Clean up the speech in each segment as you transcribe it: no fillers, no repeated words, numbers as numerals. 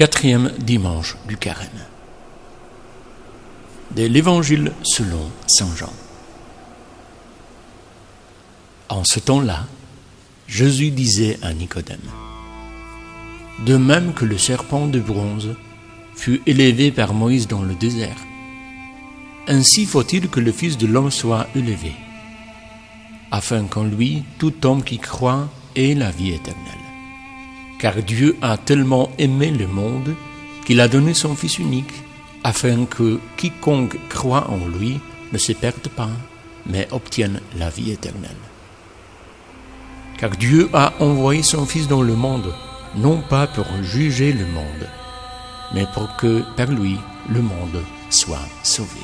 Quatrième dimanche du Carême. De l'Évangile selon saint Jean. En ce temps-là, Jésus disait à Nicodème: de même que le serpent de bronze fut élevé par Moïse dans le désert, ainsi faut-il que le Fils de l'homme soit élevé, afin qu'en lui tout homme qui croit ait la vie éternelle. Car Dieu a tellement aimé le monde qu'il a donné son Fils unique, afin que quiconque croit en lui ne se perde pas, mais obtienne la vie éternelle. Car Dieu a envoyé son Fils dans le monde, non pas pour juger le monde, mais pour que par lui le monde soit sauvé.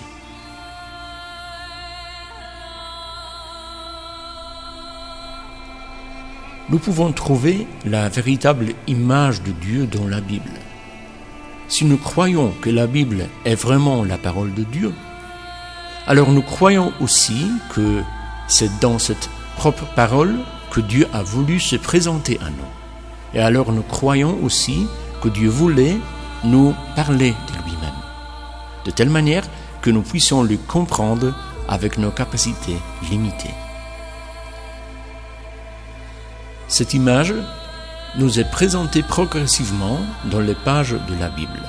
Nous pouvons trouver la véritable image de Dieu dans la Bible. Si nous croyons que la Bible est vraiment la parole de Dieu, alors nous croyons aussi que c'est dans cette propre parole que Dieu a voulu se présenter à nous. Et alors nous croyons aussi que Dieu voulait nous parler de lui-même, de telle manière que nous puissions le comprendre avec nos capacités limitées. Cette image nous est présentée progressivement dans les pages de la Bible.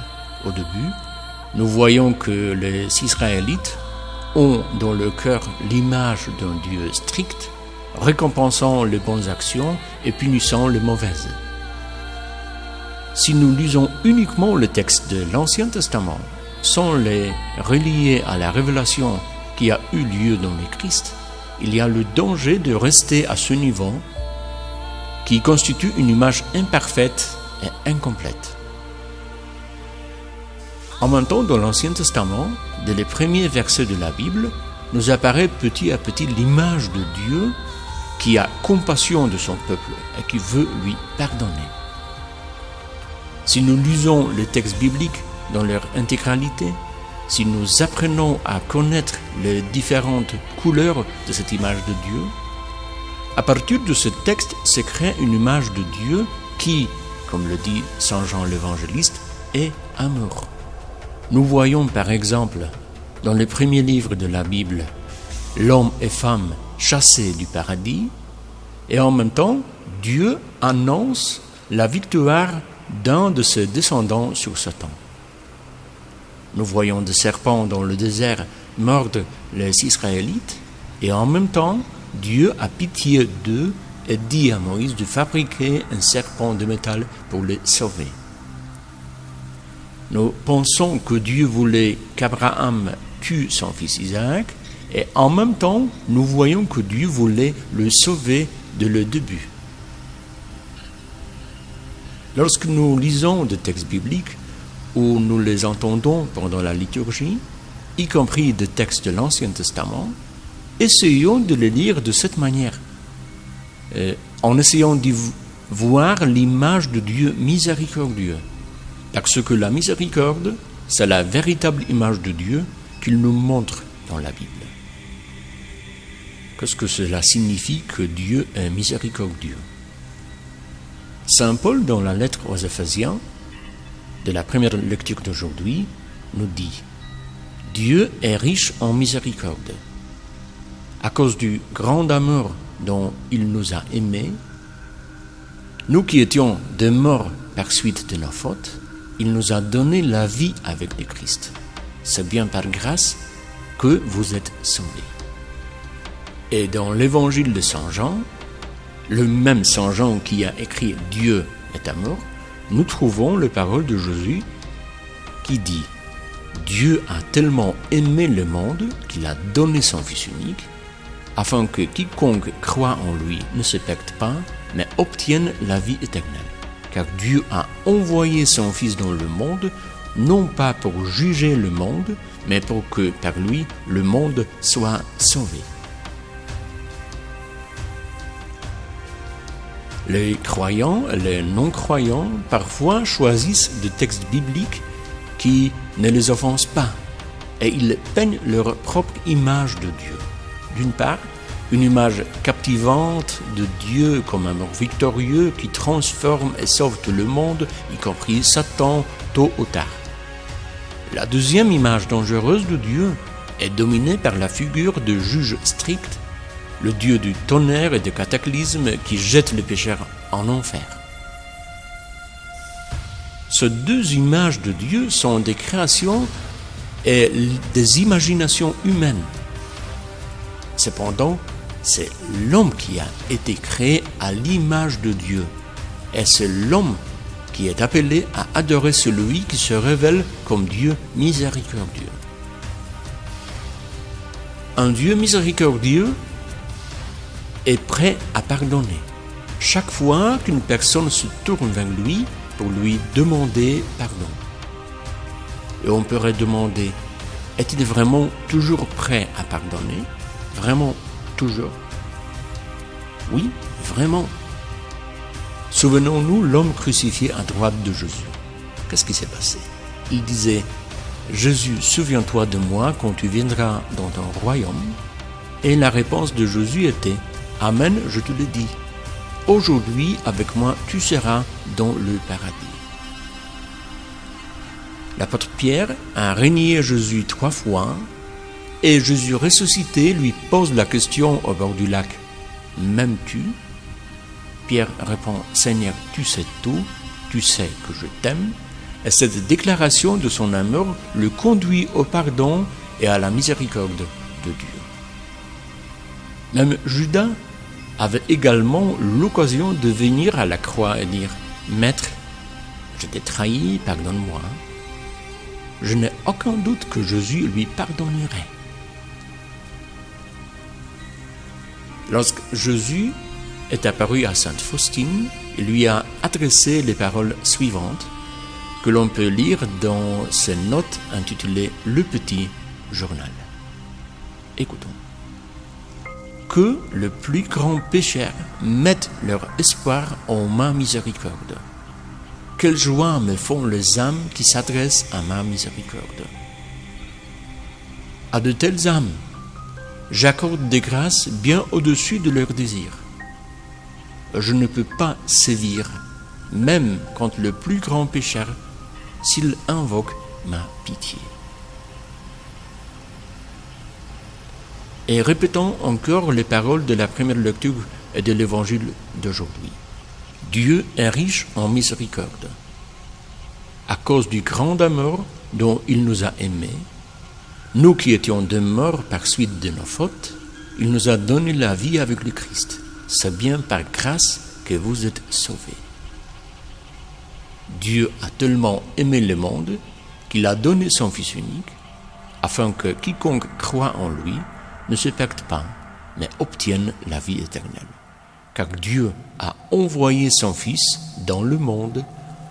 Au début, nous voyons que les Israélites ont dans le cœur l'image d'un Dieu strict, récompensant les bonnes actions et punissant les mauvaises. Si nous lisons uniquement le texte de l'Ancien Testament, sans les relier à la révélation qui a eu lieu dans le Christ, il y a le danger de rester à ce niveau qui constitue une image imparfaite et incomplète. En même temps, dans l'Ancien Testament, dès les premiers versets de la Bible, nous apparaît petit à petit l'image de Dieu qui a compassion de son peuple et qui veut lui pardonner. Si nous lisons les textes bibliques dans leur intégralité, si nous apprenons à connaître les différentes couleurs de cette image de Dieu, à partir de ce texte se crée une image de Dieu qui, comme le dit saint Jean l'évangéliste, est amour. Nous voyons par exemple dans les premiers livres de la Bible l'homme et femme chassés du paradis, et en même temps Dieu annonce la victoire d'un de ses descendants sur Satan. Nous voyons des serpents dans le désert mordre les Israélites, et en même temps Dieu a pitié d'eux et dit à Moïse de fabriquer un serpent de métal pour les sauver. Nous pensons que Dieu voulait qu'Abraham tue son fils Isaac, et en même temps, nous voyons que Dieu voulait le sauver dès le début. Lorsque nous lisons des textes bibliques ou nous les entendons pendant la liturgie, y compris des textes de l'Ancien Testament, essayons de les lire de cette manière, en essayant d'y voir l'image de Dieu miséricordieux. Parce que la miséricorde, c'est la véritable image de Dieu qu'il nous montre dans la Bible. Qu'est-ce que cela signifie que Dieu est miséricordieux? Saint Paul, dans la lettre aux Éphésiens, de la première lecture d'aujourd'hui, nous dit: Dieu est riche en miséricorde. À cause du grand amour dont il nous a aimés, nous qui étions des morts par suite de nos fautes, il nous a donné la vie avec le Christ. C'est bien par grâce que vous êtes sauvés. Et dans l'évangile de saint Jean, le même saint Jean qui a écrit « Dieu est amour », nous trouvons les paroles de Jésus qui dit « Dieu a tellement aimé le monde qu'il a donné son Fils unique, afin que quiconque croit en lui ne se perde pas, mais obtienne la vie éternelle. Car Dieu a envoyé son Fils dans le monde, non pas pour juger le monde, mais pour que par lui le monde soit sauvé. » Les croyants et les non-croyants parfois choisissent des textes bibliques qui ne les offensent pas, et ils peignent leur propre image de Dieu. D'une part, une image captivante de Dieu comme un amour victorieux qui transforme et sauve tout le monde, y compris Satan, tôt ou tard. La deuxième image dangereuse de Dieu est dominée par la figure de juge strict, le Dieu du tonnerre et des cataclysmes qui jette les pécheurs en enfer. Ces deux images de Dieu sont des créations et des imaginations humaines. Cependant, c'est l'homme qui a été créé à l'image de Dieu. Et c'est l'homme qui est appelé à adorer celui qui se révèle comme Dieu miséricordieux. Un Dieu miséricordieux est prêt à pardonner. Chaque fois qu'une personne se tourne vers lui pour lui demander pardon. Et on pourrait demander, est-il vraiment toujours prêt à pardonner? Vraiment toujours? Oui, vraiment. Souvenons-nous l'homme crucifié à droite de Jésus. Qu'est-ce qui s'est passé? Il disait, Jésus, souviens-toi de moi quand tu viendras dans ton royaume. Et la réponse de Jésus était, Amen, je te le dis. Aujourd'hui, avec moi, tu seras dans le paradis. L'apôtre Pierre a renié Jésus 3 fois et Jésus ressuscité lui pose la question au bord du lac. M'aimes-tu? Pierre répond, Seigneur, tu sais tout, tu sais que je t'aime. Et cette déclaration de son amour le conduit au pardon et à la miséricorde de Dieu. Même Judas avait également l'occasion de venir à la croix et dire, Maître, je t'ai trahi, pardonne-moi. Je n'ai aucun doute que Jésus lui pardonnerait. Lorsque Jésus est apparu à Sainte Faustine, il lui a adressé les paroles suivantes que l'on peut lire dans ses notes intitulées « Le petit journal ». Écoutons. Que le plus grand pécheur mette leur espoir en ma miséricorde. Quelle joie me font les âmes qui s'adressent à ma miséricorde. À de telles âmes, j'accorde des grâces bien au-dessus de leurs désirs. Je ne peux pas sévir, même contre le plus grand pécheur, s'il invoque ma pitié. Et répétons encore les paroles de la première lecture et de l'évangile d'aujourd'hui. Dieu est riche en miséricorde. À cause du grand amour dont il nous a aimés, nous qui étions de morts par suite de nos fautes, il nous a donné la vie avec le Christ. C'est bien par grâce que vous êtes sauvés. Dieu a tellement aimé le monde qu'il a donné son Fils unique, afin que quiconque croit en lui ne se perde pas, mais obtienne la vie éternelle. Car Dieu a envoyé son Fils dans le monde,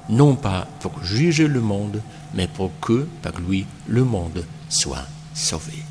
non pas pour juger le monde, mais pour que, par lui, le monde soit sauvé.